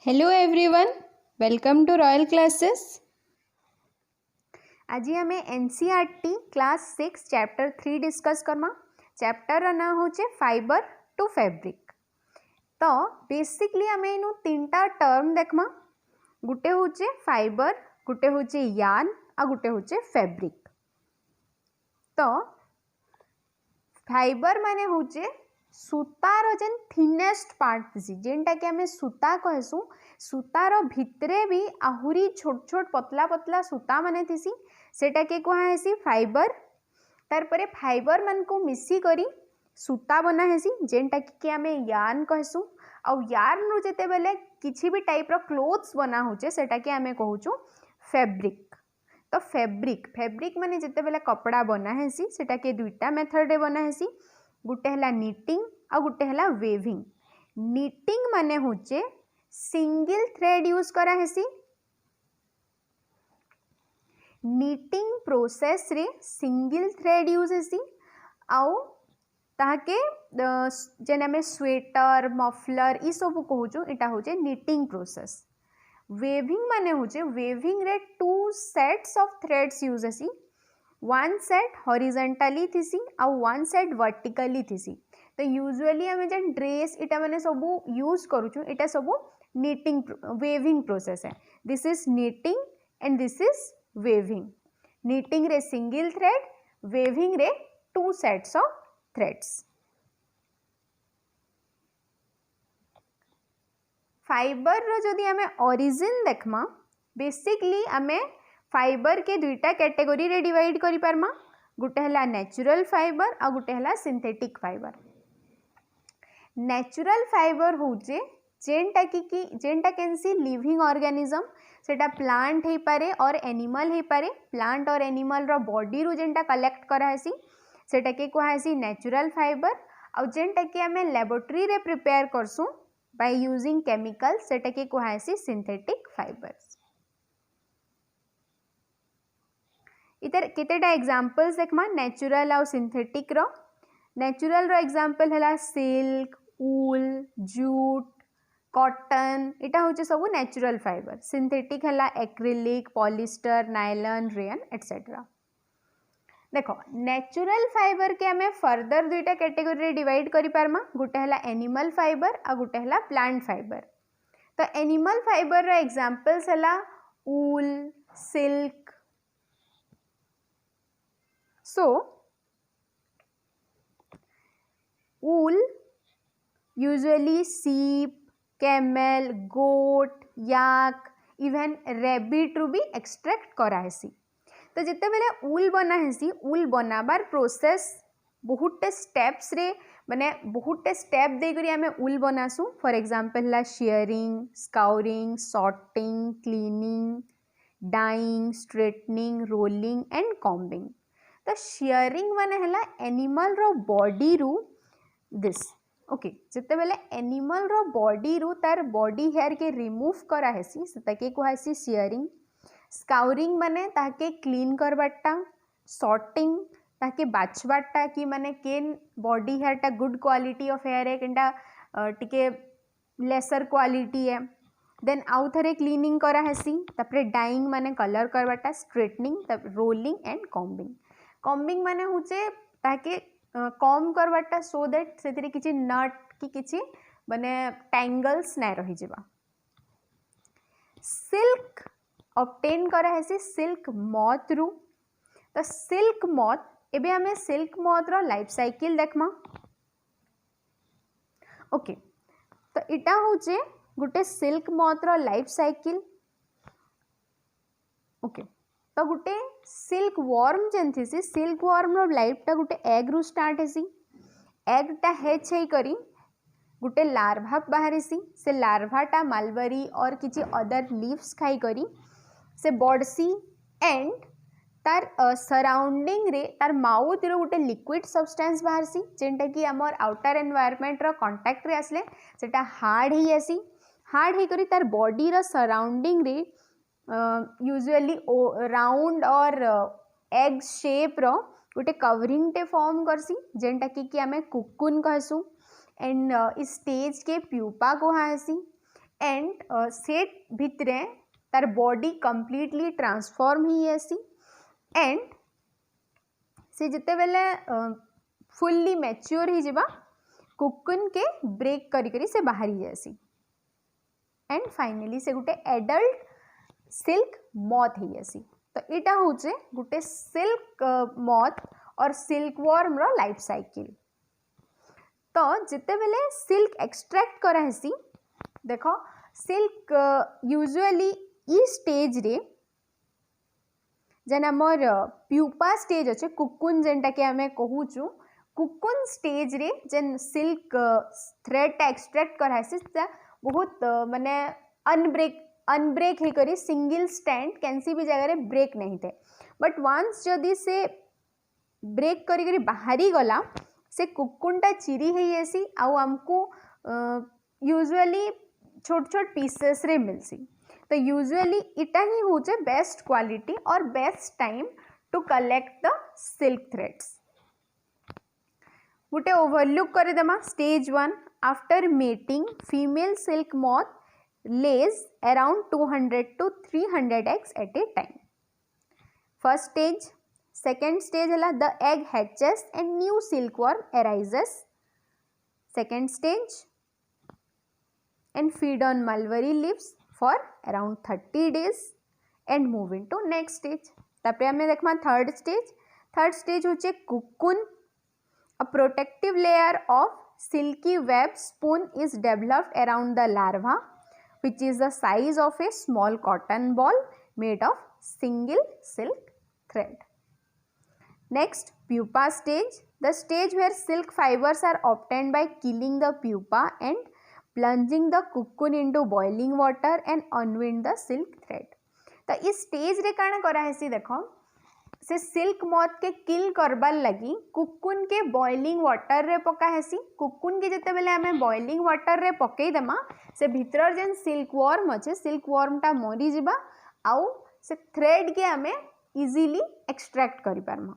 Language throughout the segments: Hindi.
Hello everyone, welcome to Royal Classes. आज आम एनसीईआरटी क्लास 6 चैप्टर 3 डिस्कस करमा। चैप्टर ना होचे फाइबर टू फैब्रिक। तो बेसिकली आम इन तीनटा टर्म देखमा। गुटे होचे फाइबर, गुटे होचे यार्न आ गुटे होचे फैब्रिक। तो फाइबर माने होचे सूतार जेन थिनेस्ट पार्ट थी, जेनटा कि आम सूता कहसु। सूतार भितरे भी आहुरी छोट छोट पतला पतला सूता माने थी, सेटा के कहासी फाइबर। तार परे फाइबर मान को मिसी करी सूता बना हेसी, जेनटा कि आम यार्न कहसु। आउ यार्न रु जेते बेले किछि भी टाइप रो क्लोथ्स बना होचे, सेटा के आम कहूचु फैब्रिक। तो फैब्रिक माने जिते बेले कपड़ा बना हेसी, सेटा के दुईटा मेथड रे बना हेसी। गुटे हला निटिंग आ गुटे हला वेविंग। निटिंग माने होचे सिंगल थ्रेड यूज करा हेसी। निटिंग प्रोसेस रे सिंगल थ्रेड यूज हेसी। आउ ताके जेने हमें स्वेटर मफलर ई सब कहूचु, इटा होचे निटिंग प्रोसेस। वेविंग माने होचे वेविंग रे two sets of threads use हेसी। वन सेट हॉरिजॉन्टली थिसी आउ वन सेट वर्टिकली थिसी। तो यूजुअली आम जेन ड्रेस इटा माने सबू यूज करूछु, इटा सबू निटिंग वेविंग प्रोसेस है। This is knitting and this is weaving. Knitting रे सिंगल थ्रेड, वेविंग रे two sets of threads. Fibre रो जदि आमे ओरिजिन देखमा, बेसिकली आमे फाइबर के दुईटा कैटेगरी रे डिवाइड करि पारमा। गुटे हला नेचुरल फाइबर आ गुटे हला सिंथेटिक फाइबर। नेचुरल फाइबर होचे जेनटा कैंसी लिविंग ऑर्गेनिज्म, सेटा प्लांट हे पारे और एनिमल हे पारे। प्लांट और एनिमल रो बॉडी रु जेनटा कलेक्ट करा हेसी, सेटा के कहासी नेचुरल फाइबर। आ जेनटा कि आमे लैबोरेटरी रे प्रिपेयर करसु बाय यूजिंग केमिकल, सेटा के कहासी सिंथेटिक फाइबर्स। इधर केतेटा एग्जांपल्स देखमा नेचुरल और सिंथेटिक रो। नेचुरल रो एग्जांपल हला सिल्क, ऊल, जूट, कॉटन, इटा होचे सब नेचुरल फाइबर। सिंथेटिक हला acrylic, polyester, nylon, rayon etcetera. देखो नेचुरल फाइबर के हमें फर्दर दुईटा कैटेगरी रे डिवाइड करि पारमा। गुटे हला एनिमल फाइबर आ गुटे हला प्लांट फाइबर। तो एनिमल फाइबर रो एग्जांपल्स हला ऊल, silk. So, wool usually sheep, camel, goat, yak, even rabbit रू भी एक्सट्रैक्ट करा हेसी। तो जिते बेले ऊल बना हेसी, ऊल बनाबार प्रोसेस बहुते स्टेप्स रे माने बहुते स्टेप दे करी आमे ऊल बनासु। फॉर एग्जांपल ला shearing, scouring, sorting, cleaning, dyeing, straightening, rolling and combing. तो शेयरिंग माने हला एनिमल रो बॉडी रू दिस। ओके, जिते बेले एनिमल रो बॉडी रू तार बॉडी हेयर के रिमूव करा हेसी, सेता के कहासी शेयरिंग। स्काउरिंग माने ताके क्लीन करबाटा। सॉर्टिंग ताके बाछबाटा कि माने केन बॉडी हेयर टा गुड क्वालिटी ऑफ हेयर है, केनटा टिके लेसर क्वालिटी है। देन आउ थरे क्लीनिंग करा हेसी। तापरे डाइंग माने कलर करबाटा। Straightening, rolling and combing. Combing माने होचे ताके कॉम करवाटा, सो दैट सेतिरे किछि नट कि किछि माने टैंगल्स नै रहि जेबा। सिल्क ऑब्टेन करा हेसी सिल्क मॉथ रू। तो सिल्क मॉथ, एबे हमें सिल्क मॉथ रो लाइफ साइकिल देखमा। ओके, तो इटा होचे गुटे सिल्क मॉथ रो लाइफ साइकिल। ओके, तो गुटे सिल्क वर्म जेन थी, सिल्क वर्म रो लाइफ टा गुटे एग रू स्टार्ट हेसी। एग टा हेच हे करी गुटे लार्भा बाहरीसी। से लार्भा टा मालबरी और किछि अदर लीव्स खाई करी से बढ़सी एंड तार सराउंडिंग रे तार माउथ रो गुटे लिक्विड सब्सटेंस बाहरसी, जेनटा कि हमर आउटर एनवायरनमेंट रो कांटेक्ट रे आसले सेटा हार्ड ही आसी। हार्ड हे करी तार बॉडी रो सराउंडिंग रे यूजुअली राउंड और एग शेप रो गोटे कवरिंग टे फॉर्म करसी, जेनटा कि आमे कुकुन कहसु। एंड इस स्टेज के प्यूपा कहासी। एंड से भितरे तार बॉडी कंप्लीटली ट्रांसफॉर्म ही आसी एंड से जिते बेले फुल्ली मैच्योर ही जिबा कुकुन के ब्रेक करी करी से बाहरी जासी एंड फाइनली से गुटे एडल्ट सिल्क मॉथ ही आसी। तो इटा होचे गुटे सिल्क मॉथ और सिल्क वर्म रो लाइफ साइकिल। तो जिते बेले सिल्क एक्सट्रैक्ट करा हेसी देखो सिल्क यूजुअली ई स्टेज रे जेन हमर प्यूपा स्टेज अच्छे कुकुन जेनटा के हमें कहूचु कुकुन स्टेज रे जेन सिल्क थ्रेड एक्सट्रैक्ट करा हेसी बहुत माने अनब्रेक ही करी सिंगल स्टैंड कैंसी भी जगह रे ब्रेक नहीं थे बट वंस जदि से ब्रेक करी करी बाहरी गला से कुकुनटा चिरी है ऐसी आउ हमको यूजुअली छोट छोट पीसेस रे मिलसी। तो यूजुअली इटा ही होचे बेस्ट क्वालिटी और best time to collect the silk threads. गुटे ओवरलुक कर देमा stage 1 after mating female silk moth lays around 200 to 300 eggs at a time. First stage, second stage है the egg hatches and new silkworm arises. Second stage and feed on mulberry leaves for around 30 days and move into next stage. तापरे हमें देखमा third stage होचे cocoon. A protective layer of silky web spoon is developed around the larva, which is the size of a small cotton ball made of single silk thread. Next, pupa stage, the stage where silk fibers are obtained by killing the pupa and plunging the cocoon into boiling water and unwind the silk thread. तो इस स्टेज रे काना करा हेसी देखो से सिल्क मॉथ के किल करबार लगी कुकुन के बॉइलिंग वाटर रे पका हेसी। कुकुन के जते बेले हमें बॉइलिंग वाटर रे पकई देमा से भीतर जेन सिल्क वर्म अच्छे सिल्क वर्म टा मरी जिबा आउ से थ्रेड के हमें इजीली एक्सट्रैक्ट करि पारमा।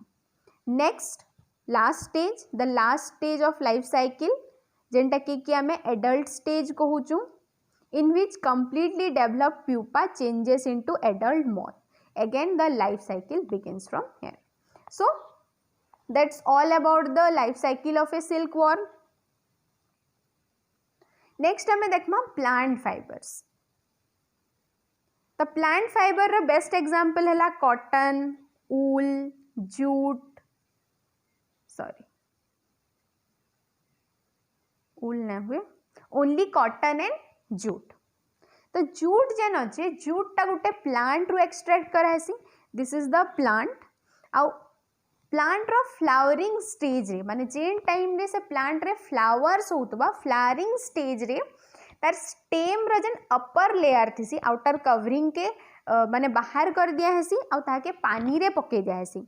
Next last stage the last stage of life cycle जेनटा कि हमें एडल्ट स्टेज कहूचु in which completely developed pupa changes into adult moth. Again the life cycle begins from here. So that's all about the life cycle of a silkworm. Next हमें देखमा plant fibers. The plant fiber रा best example है ला cotton, wool, jute, wool ना हुए only cotton and jute. तो जूट जेन अच्छे जूटा गोटे प्लांट रू एक्सट्रैक्ट करासी दिस इज द प्लांट आउ प्लांट रो फ्लावरिंग स्टेज रे माने जेन टाइम रे से प्लांट रे फ्लावर्स होतबा फ्लावरिंग स्टेज रे तार स्टेम रो जेन अपर लेयर थिसी आउटर कवरिंग के माने बाहर कर दिया हेसी आउ ताके पानी रे पके दिया हेसी।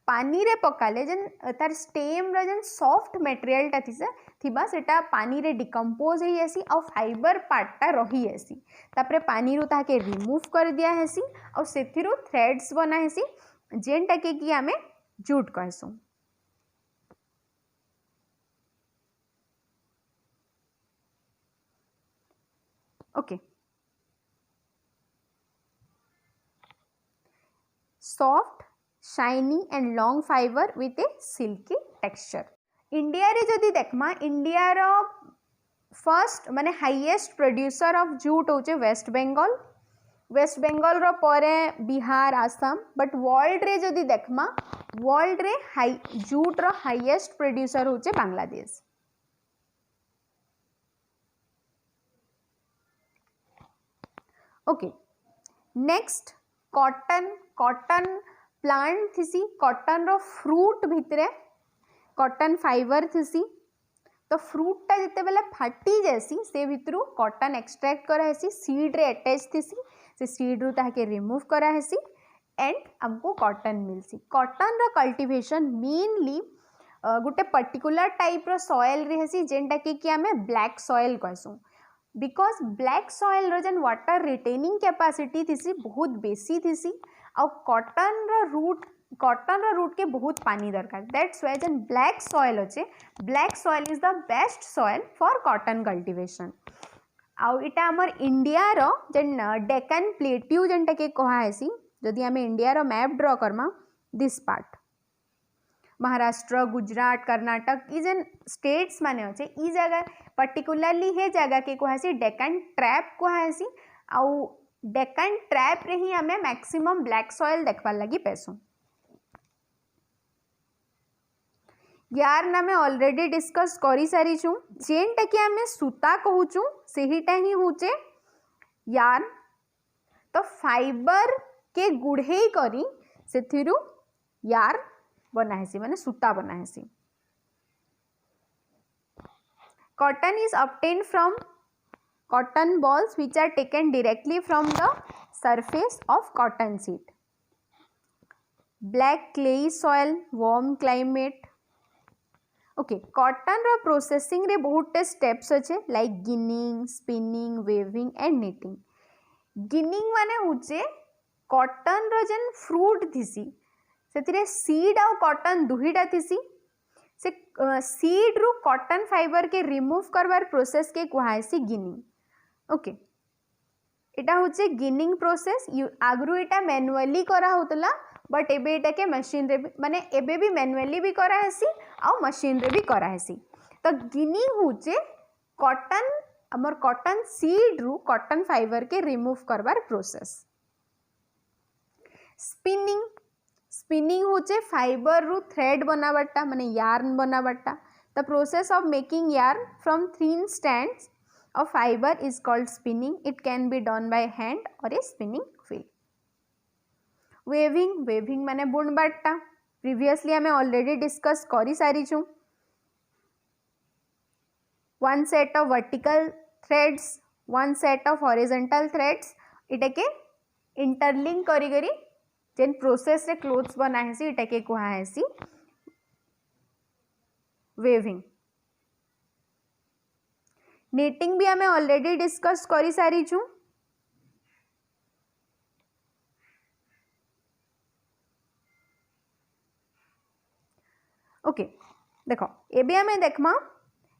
पानी रे पकाले जेन तार स्टेम रो जेन सॉफ्ट मटेरियल टा थिसे थिबा सेटा पानी रे डिकम्पोज ही ऐसी और फाइबर पार्टा रही ऐसी तापरे पानी रू ताके रिमूव कर दिया हेसी और सेथिरो थ्रेड्स बना हेसी जेनटा के कि हमें जूट कहसु। Okay soft shiny and long fibre with a silky texture. India रे जदि देखमा इंडिया रो फर्स्ट माने हाईएस्ट प्रोड्यूसर ऑफ जूट होचे वेस्ट बेंगल रो परे बिहार आसाम बट वर्ल्ड रे जदि देखमा वर्ल्ड रे हाई जूट रो हाईएस्ट प्रोड्यूसर होचे Bangladesh. Okay next cotton plant थिसी कॉटन रो फ्रूट भितरे कॉटन फाइबर थिसी तो फ्रूटा जिते बेले फाटी जैसी से भितरु कॉटन एक्सट्रैक्ट करा हेसी सीड रे अटैच थिसी से सीड रु ताके रिमूव करा हेसी एंड हमको कॉटन मिलसी। कॉटन रो कल्टीवेशन मेनली गुटे पर्टिकुलर टाइप रो सॉइल रे हेसी जेनटा कि हमें ब्लैक सॉइल कहसु बिकॉज ब्लैक सॉइल रो जेन वाटर रिटेनिंग कैपेसिटी थिसी बहुत बेसी थिसी और कॉटन रो रूट के बहुत पानी दरकार दैट्स व्हाई जेन black soil is the best soil for cotton cultivation. आउ इटा हमर इंडिया रो जेन डेक्कन प्लेट्यू जेनटा के कहासी जदि आम इंडिया रो मैप ड्रॉ करमा दिस पार्ट महाराष्ट्र गुजरात कर्नाटक ई जेन स्टेट्स माने अच्छे ई जगह पर्टिकुलरली हे जगह के कहासी डेक्कन ट्रैप कहासी आउ डेक्कन ट्रैप रे ही आम मैक्सिमम ब्लैक सॉइल देखबार लगी पैसू यार्न आम ऑलरेडी डिस्कस करी सारी छु जेनटा कि आम सूता कहूचु सेहीटा ही होचे यार्न तो फाइबर के गुढ़े करी सेथिरु यार्न बनाहेसी माने सूता बनाहेसी cotton is obtained from cotton balls which are taken directly from the surface of cotton seed black clay soil warm climate okay cotton रो प्रोसेसिंग रे बहुत स्टेप्स अच्छे like ginning spinning weaving and knitting ginning माने होचे कॉटन रो जेन फ्रूट थिसी सेतिरे सीड आउ कॉटन दुहीटा थिसी से सीड रु कॉटन फाइबर के रिमूव करवार प्रोसेस के कुहासी गिनिंग ओके इटा होचे गिनिंग प्रोसेस आगरू इटा मैनुअली करा होतला बट एबे इटा के मशीन रे माने एबे भी मैनुअली भी करा हेसी आउ मशीन रे भी करा हेसी तो गिनिंग होचे कॉटन हमर कॉटन सीड रु कॉटन फाइबर के रिमूव करवार प्रोसेस स्पिनिंग स्पिनिंग होचे फाइबर रु थ्रेड बनाबाटा माने यार्न बनाबाटा the process of making yarn from thin strands of fiber is called spinning. It can be done by hand or a spinning wheel. Waving waving माने बुन बाटा previously हमें already discuss करी सारी छु one set of vertical threads one set of horizontal threads इटा के interlink करी करी जेन process रे clothes बना हेसी इटा के कुहा हेसी waving नेटिंग भी हमें ऑलरेडी डिस्कस करी सारी छु ओके देखो एबे हमें देखमा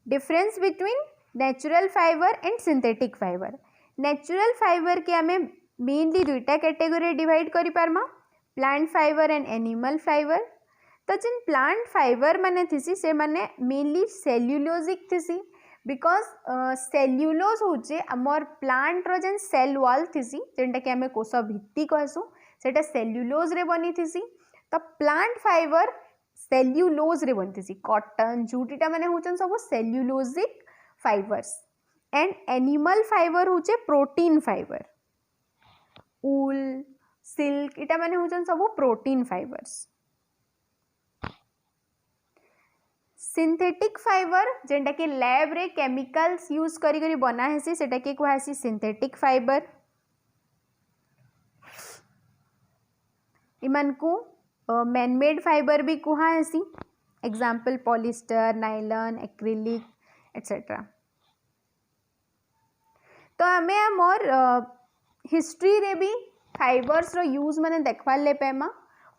difference between natural fibre and synthetic fibre natural fibre के हमें मेनली दुईटा कैटेगरी डिवाइड करि पारमा plant fibre and animal fibre तो जिन प्लांट फाइबर माने थिसी से माने मेनली सेल्युलोजिक थिसी बिकॉज सेल्युलोज होचे आमर प्लांट रो जेन सेल वॉल थिसी जेनटा कि हमें कोष भित्ति कहसु सेटा सेल्युलोज रे बनी थिसी तो प्लांट फाइबर सेल्युलोज रे बनी थिसी कॉटन जूटीटा माने होचन सब सेल्युलोजिक फाइबर्स एंड एनिमल फाइबर होचे प्रोटीन फाइबर ऊल सिल्क इटा माने होचन सब प्रोटीन फाइबर्स सिंथेटिक फाइबर जेनटा कि लैब रे केमिकल्स यूज करी करी बना हेसी सेटा के कुहासी सिंथेटिक फाइबर इमान को मैन मेड फाइबर भी कुहा हेसी example polyester nylon acrylic etcetera तो हमें आमर हिस्ट्री रे भी फाइबर्स रो यूज माने देखवार ले पेमा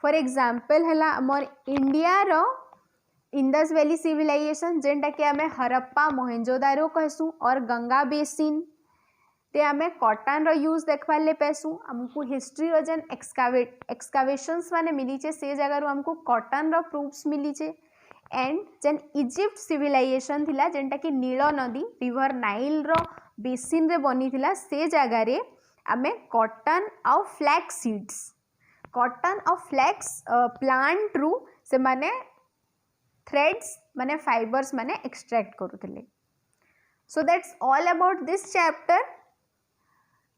फॉर एग्जांपल हला आमर इंडिया रो इंडस वैली सिविलाइजेशन जेनटा कि आम हरप्पा मोहेंजोदारो कहसु और गंगा बेसिन ते आम कॉटन रो यूज देखवार ले पैसु आमको हिस्ट्री रो जेन एक्सकावेशंस माने मिलीचे से जगह रो हमको कॉटन रो प्रूफ्स मिलीचे एंड जेन इजिप्ट सिविलाइजेशन थिला जेनटा कि नील नदी रिवर नाइल रो बेसिन रे बनी थिला से जगह रे आम कॉटन आउ फ्लैक्स सीड्स कॉटन आउ फ्लैक्स प्लांट रु से माने थ्रेड्स माने फाइबर्स माने एक्सट्रैक्ट करुले so that's all about this chapter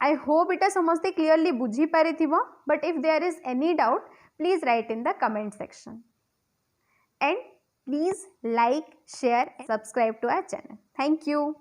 I hope इटा समस्ते क्लियरली बुझी पारिथिबो but if there is any doubt please write in the comment section and please like share subscribe to our channel thank you